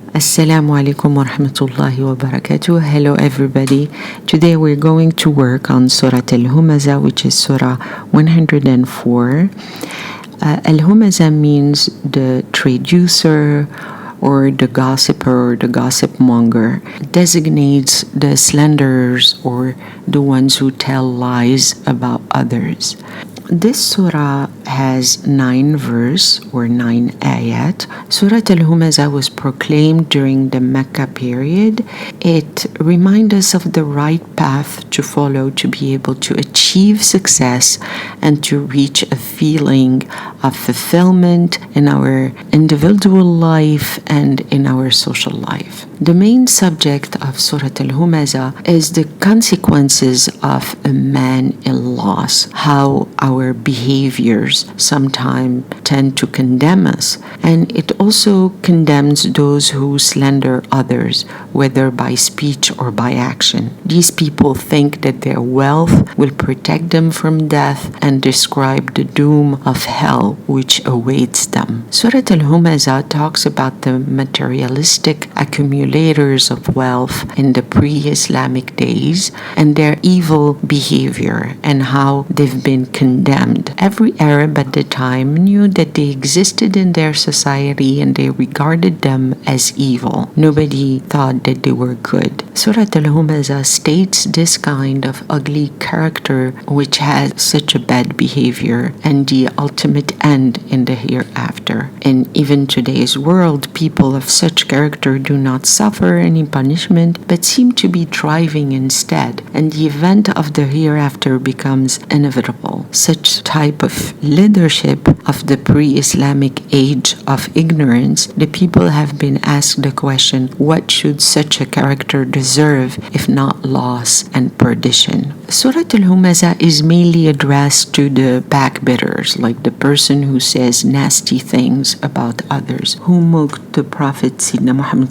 Assalamu alaikum wa rahmatullahi wa barakatuh. Hello everybody. Today we're going to work on Surah Humazah, which is Surah 104. Humazah means the traducer or the gossiper or the gossip monger. It designates the slanderers or the ones who tell lies about others. This surah has 9 verses or 9 ayat. Surah Humazah was proclaimed during the Mecca period. It reminds us of the right path to follow to be able to achieve success and to reach a feeling of fulfillment in our individual life and in our social life. The main subject of Surah Humazah is the consequences of a man in loss, how our behaviors sometimes tend to condemn us, and it also condemns those who slander others, whether by speech or by action. These people think that their wealth will protect them from death and describe the doom of hell which awaits them. Surah Humazah talks about the materialistic accumulators of wealth in the pre-Islamic days and their evil behavior and how they've been condemned. Every Arab at the time knew that they existed in their society and they regarded them as evil. Nobody thought that they were good. Surah Humazah states this kind of ugly character which has such a bad behavior and the ultimate end in the hereafter. In even today's world, people of such character do not suffer any punishment but seem to be thriving instead, and the event of the hereafter becomes inevitable. Such type of leadership of the pre-Islamic age of ignorance, the people have been asked the question, what should such a character deserve if not loss and perdition? Surah Humazah is mainly addressed to the backbitters, like the person who says nasty things about others, who mocked the Prophet Sayyidina Muhammad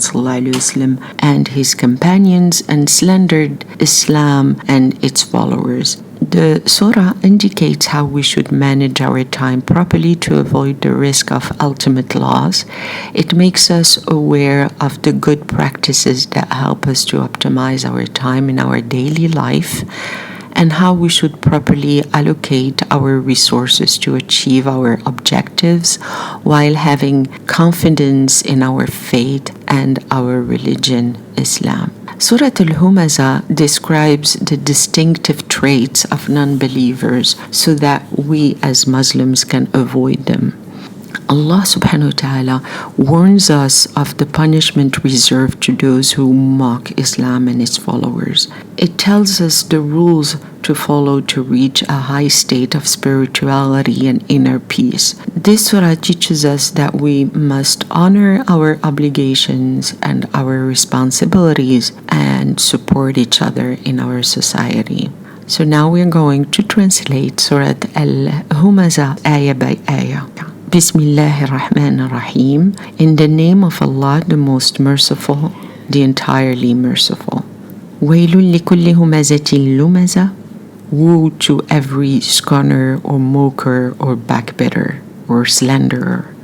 and his companions and slandered Islam and its followers. The surah indicates how we should manage our time properly to avoid the risk of ultimate loss. It makes us aware of the good practices that help us to optimize our time in our daily life and how we should properly allocate our resources to achieve our objectives while having confidence in our faith and our religion, Islam. Surah Humazah describes the distinctive traits of non-believers so that we as Muslims can avoid them. Allah subhanahu wa ta'ala warns us of the punishment reserved to those who mock Islam and its followers. It tells us the rules to follow to reach a high state of spirituality and inner peace. This surah teaches us that we must honor our obligations and our responsibilities and support each other in our society. So now we're going to translate Surah Humazah ayah by ayah. Bismillahir Rahmanir Rahim. In the name of Allah, the most merciful, the entirely merciful. Wailun likulli humazatin lumazah. Woe to every scorner or mocker or backbiter or slanderer.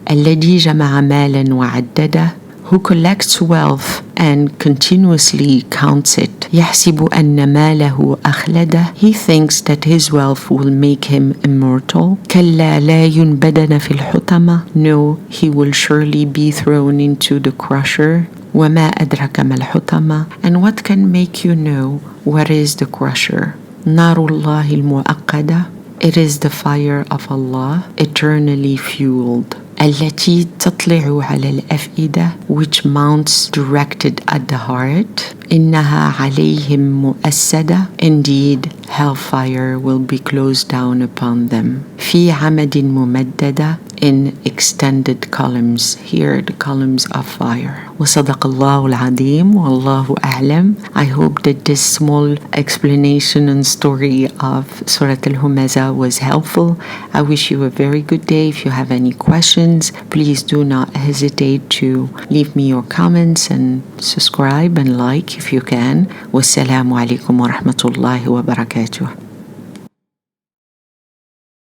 Alladhi jama'a malan wa addada. Who collects wealth and continuously counts it. يحسب أن ماله أخلده. He thinks that his wealth will make him immortal. كلا لا ينبدن في الحطمة. No, he will surely be thrown into the crusher. وما أدرك ما الحطمة. And what can make you know what is the crusher? نار الله المؤقدة. It is the fire of Allah, eternally fueled. التي تطلع على الأفئدة, which mounts directed at the heart. إنها عليهم مؤسدة. Indeed, hellfire will be closed down upon them. في عمد ممددة, in extended columns. Here, the columns of fire. وصدق الله العظيم والله أعلم. I hope that this small explanation and story of Surah Humazah was helpful. I wish you a very good day. If you have any questions, please do not hesitate to leave me your comments and subscribe and like if you can. Wassalamu alaikum wa rahmatullahi wa barakatuh.